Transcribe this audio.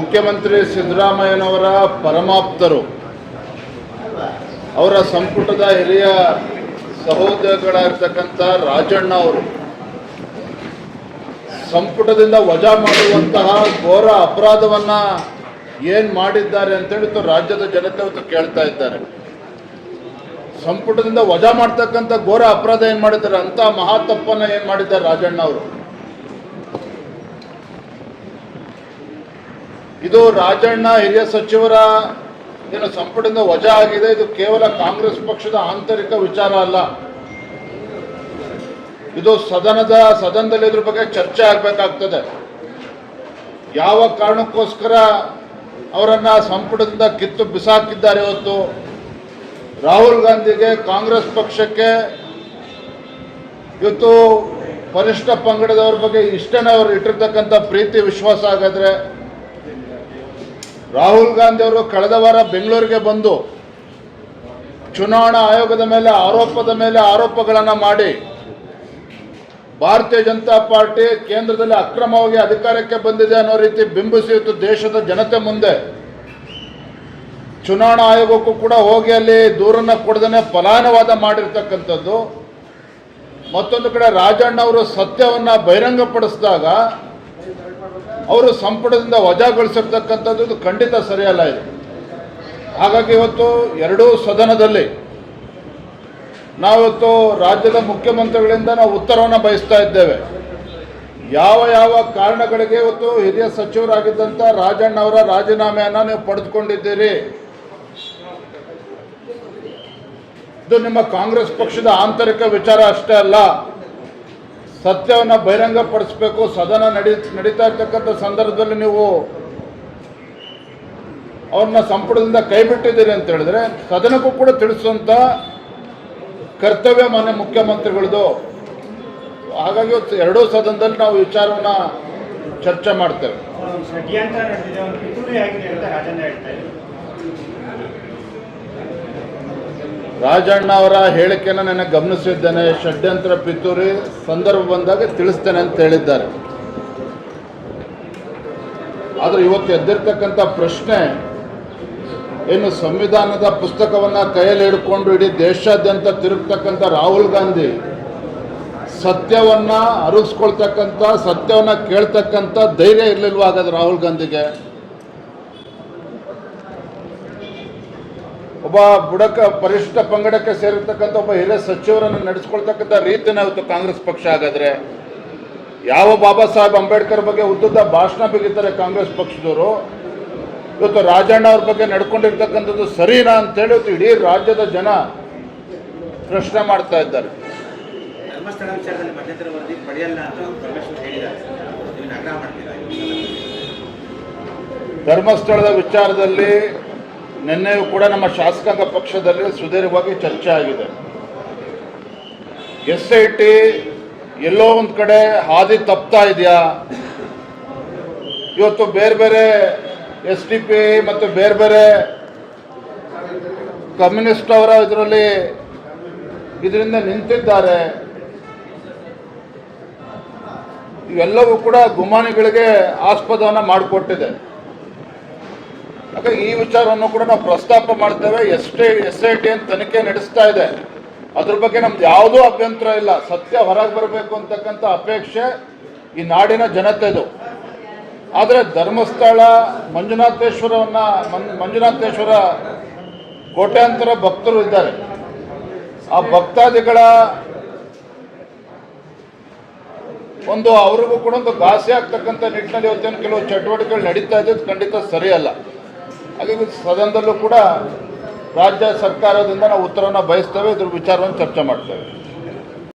ಮುಖ್ಯಮಂತ್ರಿ ಸಿದ್ದರಾಮಯ್ಯನವರ ಪರಮಾಪ್ತರು, ಅವರ ಸಂಪುಟದ ಹಿರಿಯ ಸಹೋದ್ಯೋಗಿಗಳಾಗಿರ್ತಕ್ಕಂಥ ರಾಜಣ್ಣ ಅವರು ಸಂಪುಟದಿಂದ ವಜಾ ಮಾಡುವಂತಹ ಘೋರ ಅಪರಾಧವನ್ನು ಏನು ಮಾಡಿದ್ದಾರೆ ಅಂತೇಳಿ ರಾಜ್ಯದ ಜನತೆ ಇವತ್ತು ಕೇಳ್ತಾ ಇದ್ದಾರೆ. ಸಂಪುಟದಿಂದ ವಜಾ ಮಾಡ್ತಕ್ಕಂಥ ಘೋರ ಅಪರಾಧ ಏನು ಮಾಡಿದ್ದಾರೆ, ಅಂತ ಮಹಾ ತಪ್ಪನ್ನು ಏನು ಮಾಡಿದ್ದಾರೆ ರಾಜಣ್ಣ ಅವರು. ಇದು ರಾಜಣ್ಣ ಹಿರಿಯ ಸಚಿವರ ಏನು ಸಂಪುಟದಿಂದ ವಜಾ ಆಗಿದೆ, ಇದು ಕೇವಲ ಕಾಂಗ್ರೆಸ್ ಪಕ್ಷದ ಆಂತರಿಕ ವಿಚಾರ ಅಲ್ಲ. ಇದು ಸದನದಲ್ಲಿ ಇದ್ರ ಬಗ್ಗೆ ಚರ್ಚೆ ಆಗಬೇಕಾಗ್ತದೆ. ಯಾವ ಕಾರಣಕ್ಕೋಸ್ಕರ ಅವರನ್ನ ಸಂಪುಟದಿಂದ ಕಿತ್ತು ಬಿಸಾಕಿದ್ದಾರೆ ಇವತ್ತು. ರಾಹುಲ್ ಗಾಂಧಿಗೆ, ಕಾಂಗ್ರೆಸ್ ಪಕ್ಷಕ್ಕೆ ಇವತ್ತು ಪರಿಷ್ಠ ಪಂಗಡದವ್ರ ಬಗ್ಗೆ ಇಷ್ಟನೇ ಅವರು ಇಟ್ಟಿರ್ತಕ್ಕಂಥ ಪ್ರೀತಿ ವಿಶ್ವಾಸ ಹಾಗಾದ್ರೆ. ರಾಹುಲ್ ಗಾಂಧಿ ಅವರು ಕಳೆದ ವಾರ ಬೆಂಗಳೂರಿಗೆ ಬಂದು ಚುನಾವಣಾ ಆಯೋಗದ ಮೇಲೆ ಆರೋಪಗಳನ್ನು ಮಾಡಿ ಭಾರತೀಯ ಜನತಾ ಪಾರ್ಟಿ ಕೇಂದ್ರದಲ್ಲಿ ಅಕ್ರಮವಾಗಿ ಅಧಿಕಾರಕ್ಕೆ ಬಂದಿದೆ ಅನ್ನೋ ರೀತಿ ಬಿಂಬಿಸಿ ದೇಶದ ಜನತೆ ಮುಂದೆ ಚುನಾವಣಾ ಆಯೋಗಕ್ಕೂ ಕೂಡ ಹೋಗಿ ಅಲ್ಲಿ ದೂರನ್ನು ಕೊಡದೇ ಪಲಾಯನವಾದ ಮಾಡಿರ್ತಕ್ಕಂಥದ್ದು. ಮತ್ತೊಂದು ಕಡೆ ರಾಜಣ್ಣ ಅವರು ಸತ್ಯವನ್ನು ಬಹಿರಂಗಪಡಿಸಿದಾಗ ಅವರು ಸಂಪುಟದಿಂದ ವಜಾಗೊಳಿಸಿರ್ತಕ್ಕಂಥದ್ದು ಇದು ಖಂಡಿತ ಸರಿಯಲ್ಲ. ಇದು ಹಾಗಾಗಿ ಇವತ್ತು ಎರಡೂ ಸದನದಲ್ಲಿ ನಾವಿವತ್ತು ರಾಜ್ಯದ ಮುಖ್ಯಮಂತ್ರಿಗಳಿಂದ ನಾವು ಉತ್ತರವನ್ನು ಬಯಸ್ತಾ ಇದ್ದೇವೆ. ಯಾವ ಕಾರಣಗಳಿಗೆ ಇವತ್ತು ಹಿರಿಯ ಸಚಿವರಾಗಿದ್ದಂಥ ರಾಜಣ್ಣ ಅವರ ರಾಜೀನಾಮೆಯನ್ನು ನೀವು ಪಡೆದುಕೊಂಡಿದ್ದೀರಿ, ಇದು ನಿಮ್ಮ ಕಾಂಗ್ರೆಸ್ ಪಕ್ಷದ ಆಂತರಿಕ ವಿಚಾರ ಅಷ್ಟೇ ಅಲ್ಲ, ಸತ್ಯವನ್ನು ಬಹಿರಂಗಪಡಿಸಬೇಕು. ಸದನ ನಡೀತಾ ಇರ್ತಕ್ಕಂಥ ಸಂದರ್ಭದಲ್ಲಿ ನೀವು ಅವ್ರನ್ನ ಸಂಪುಟದಿಂದ ಕೈ ಬಿಟ್ಟಿದ್ದೀರಿ ಅಂತ ಹೇಳಿದ್ರೆ ಸದನಕ್ಕೂ ಕೂಡ ತಿಳಿಸುವಂಥ ಕರ್ತವ್ಯ ಮಾನ್ಯ ಮುಖ್ಯಮಂತ್ರಿಗಳದು. ಹಾಗಾಗಿ ಎರಡೂ ಸದನದಲ್ಲಿ ನಾವು ವಿಚಾರವನ್ನು ಚರ್ಚೆ ಮಾಡ್ತೇವೆ. ರಾಜಣ್ಣ ಅವರ ಹೇಳಿಕೆಯನ್ನು ನಾನು ಗಮನಿಸಿದ್ದೇನೆ. ಷಡ್ಯಂತ್ರ ಪಿತೂರಿ ಸಂದರ್ಭ ಬಂದಾಗ ತಿಳಿಸ್ತೇನೆ ಅಂತ ಹೇಳಿದ್ದಾರೆ. ಆದರೆ ಇವತ್ತು ಎದ್ದಿರ್ತಕ್ಕಂಥ ಪ್ರಶ್ನೆ ಏನು, ಸಂವಿಧಾನದ ಪುಸ್ತಕವನ್ನು ಕೈಯಲ್ಲಿ ಹಿಡ್ಕೊಂಡು ಇಡೀ ದೇಶಾದ್ಯಂತ ತಿರುಗ್ತಕ್ಕಂಥ ರಾಹುಲ್ ಗಾಂಧಿ ಸತ್ಯವನ್ನು ಅರಗಿಸ್ಕೊಳ್ತಕ್ಕಂಥ, ಸತ್ಯವನ್ನು ಕೇಳ್ತಕ್ಕಂಥ ಧೈರ್ಯ ಇರಲಿಲ್ವ ಹಾಗಾದ್ರೆ ರಾಹುಲ್ ಗಾಂಧಿಗೆ? ಒಬ್ಬ ಪರಿಷ್ಠ ಪಂಗಡಕ್ಕೆ ಸೇರಿರ್ತಕ್ಕಂಥ ಒಬ್ಬ ಹಿರಿಯ ಸಚಿವರನ್ನು ನಡೆಸ್ಕೊಳ್ತಕ್ಕಂಥ ರೀತಿನ ಇವತ್ತು ಕಾಂಗ್ರೆಸ್ ಪಕ್ಷ ಹಾಗಾದ್ರೆ ಯಾವ ಬಾಬಾ ಸಾಹೇಬ್ ಅಂಬೇಡ್ಕರ್ ಬಗ್ಗೆ ಉದ್ದುದ್ದ ಭಾಷಣ ಬಿಗಿತಾರೆ ಕಾಂಗ್ರೆಸ್ ಪಕ್ಷದವರು, ಇವತ್ತು ರಾಜಣ್ಣ ಅವ್ರ ಬಗ್ಗೆ ನಡ್ಕೊಂಡಿರ್ತಕ್ಕಂಥದ್ದು ಸರಿನಾ ಅಂತೇಳಿ ಇವತ್ತು ಇಡೀ ರಾಜ್ಯದ ಜನ ಪ್ರಶ್ನೆ ಮಾಡ್ತಾ ಇದ್ದಾರೆ. ಧರ್ಮಸ್ಥಳದ ವಿಚಾರದಲ್ಲಿ ನಿನ್ನೆಯೂ ಕೂಡ ನಮ್ಮ ಶಾಸಕಾಂಗ ಪಕ್ಷದಲ್ಲಿ ಸುದೀರ್ಘವಾಗಿ ಚರ್ಚೆ ಆಗಿದೆ. SIT ಎಲ್ಲೋ ಒಂದು ಕಡೆ ಹಾದಿ ತಪ್ತಾ ಇದೆಯಾ? ಇವತ್ತು ಬೇರೆ SDP ಮತ್ತು ಬೇರೆ ಕಮ್ಯುನಿಸ್ಟ್ ಅವರ ಇದರಿಂದ ನಿಂತಿದ್ದಾರೆ. ಇವೆಲ್ಲವೂ ಕೂಡ ಗುಮಾನಿಗಳಿಗೆ ಆಸ್ಪದವನ್ನು ಮಾಡಿಕೊಟ್ಟಿದೆ. ಹಾಗಾಗಿ ಈ ವಿಚಾರವನ್ನು ಕೂಡ ನಾವು ಪ್ರಸ್ತಾಪ ಮಾಡ್ತೇವೆ. SIT ಅಂತ ತನಿಖೆ ನಡೆಸ್ತಾ ಇದೆ, ಅದ್ರ ಬಗ್ಗೆ ನಮ್ದು ಯಾವುದೂ ಅಭ್ಯಂತರ ಇಲ್ಲ. ಸತ್ಯ ಹೊರಗೆ ಬರಬೇಕು ಅಂತಕ್ಕಂಥ ಅಪೇಕ್ಷೆ ಈ ನಾಡಿನ ಜನತೆದು. ಆದರೆ ಧರ್ಮಸ್ಥಳ ಮಂಜುನಾಥೇಶ್ವರ ಕೋಟ್ಯಾಂತರ ಭಕ್ತರು ಇದ್ದಾರೆ. ಆ ಭಕ್ತಾದಿಗಳ ಅವ್ರಿಗೂ ಕೂಡ ಒಂದು ಘಾಸಿ ಆಗ್ತಕ್ಕಂಥ ನಿಟ್ಟಿನಲ್ಲಿ ಇವತ್ತೇನು ಕೆಲವು ಚಟುವಟಿಕೆಗಳು ನಡೀತಾ ಇದ್ದು ಖಂಡಿತ ಸರಿಯಲ್ಲ. ಹಾಗಾಗಿ ಸದನದಲ್ಲೂ ಕೂಡ ರಾಜ್ಯ ಸರ್ಕಾರದಿಂದ ನಾವು ಉತ್ತರವನ್ನು ಬಯಸ್ತೇವೆ, ಇದ್ರ ವಿಚಾರವನ್ನು ಚರ್ಚೆ ಮಾಡ್ತೇವೆ.